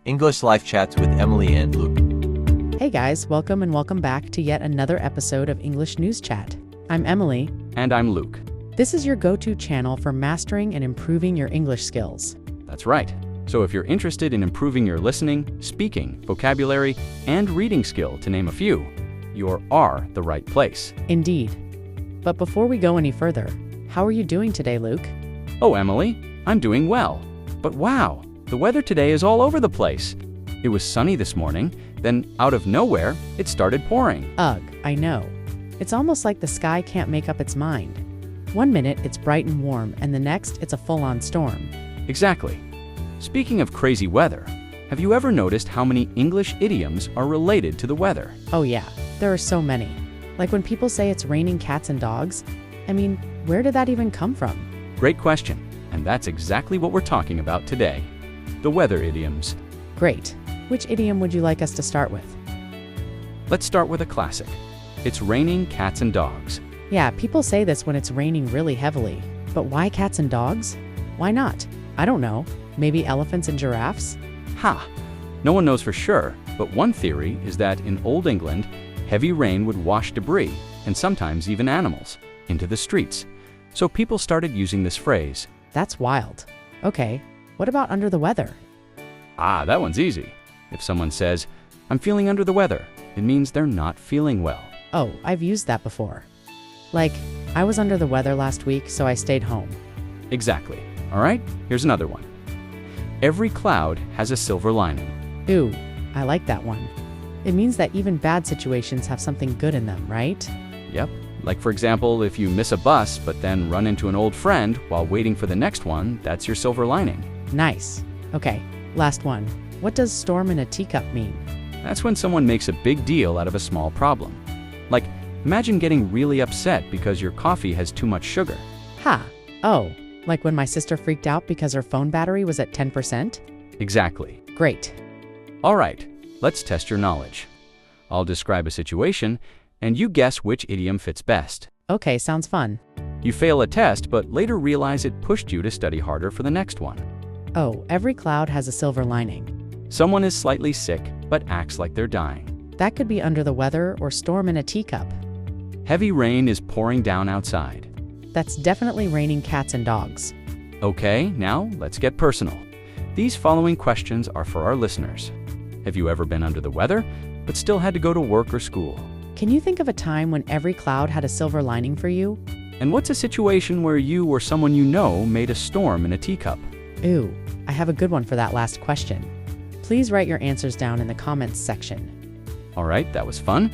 English Life Chats with Emily and Luke. Hey guys, welcome and welcome back to yet another episode of English News Chat. I'm Emily. And I'm Luke. This is your go-to channel for mastering and improving your English skills. That's right. So if you're interested in improving your listening, speaking, vocabulary, and reading skill, to name a few, you are the right place. Indeed. But before we go any further, how are you doing today, Luke? Oh, Emily, I'm doing well. But wow, the weather today is all over the place. It was sunny this morning, then out of nowhere, it started pouring. Ugh, I know. It's almost like the sky can't make up its mind. One minute it's bright and warm, and the next it's a full-on storm. Exactly. Speaking of crazy weather, have you ever noticed how many English idioms are related to the weather? Oh yeah, there are so many. Like when people say it's raining cats and dogs, I mean, where did that even come from? Great question, and that's exactly what we're talking about today. The weather idioms. Great. Which idiom would you like us to start with? Let's start with a classic. It's raining cats and dogs. Yeah, people say this when it's raining really heavily. But why cats and dogs? Why not? I don't know. Maybe elephants and giraffes? Ha! No one knows for sure, but one theory is that in Old England, heavy rain would wash debris, and sometimes even animals, into the streets. So people started using this phrase. That's wild. Okay, what about under the weather? Ah, that one's easy. If someone says, "I'm feeling under the weather," it means they're not feeling well. Oh, I've used that before. Like, I was under the weather last week, so I stayed home. Exactly. All right, here's another one. Every cloud has a silver lining. Ooh, I like that one. It means that even bad situations have something good in them, right? Yep. Like for example, if you miss a bus but then run into an old friend while waiting for the next one, that's your silver lining. Nice. Okay, last one. What does storm in a teacup mean? That's when someone makes a big deal out of a small problem. Like, imagine getting really upset because your coffee has too much sugar. Ha! Oh, like when my sister freaked out because her phone battery was at 10%? Exactly. Great. All right, let's test your knowledge. I'll describe a situation, and you guess which idiom fits best. Okay, sounds fun. You fail a test, but later realize it pushed you to study harder for the next one. Oh, every cloud has a silver lining. Someone is slightly sick, but acts like they're dying. That could be under the weather or storm in a teacup. Heavy rain is pouring down outside. That's definitely raining cats and dogs. Okay, now let's get personal. These following questions are for our listeners. Have you ever been under the weather, but still had to go to work or school? Can you think of a time when every cloud had a silver lining for you? And what's a situation where you or someone you know made a storm in a teacup? Ooh, I have a good one for that last question. Please write your answers down in the comments section. All right, that was fun.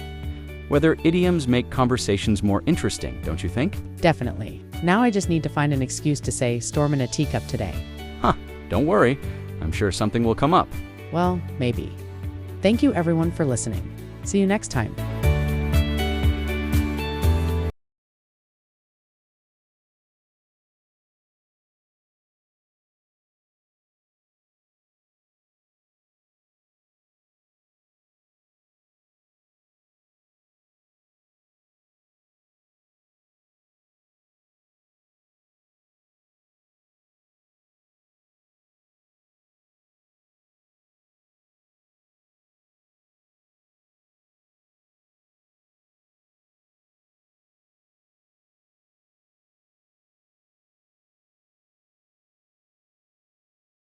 Whether idioms make conversations more interesting, don't you think? Definitely. Now I just need to find an excuse to say storm in a teacup today. Huh, don't worry. I'm sure something will come up. Well, maybe. Thank you everyone for listening. See you next time.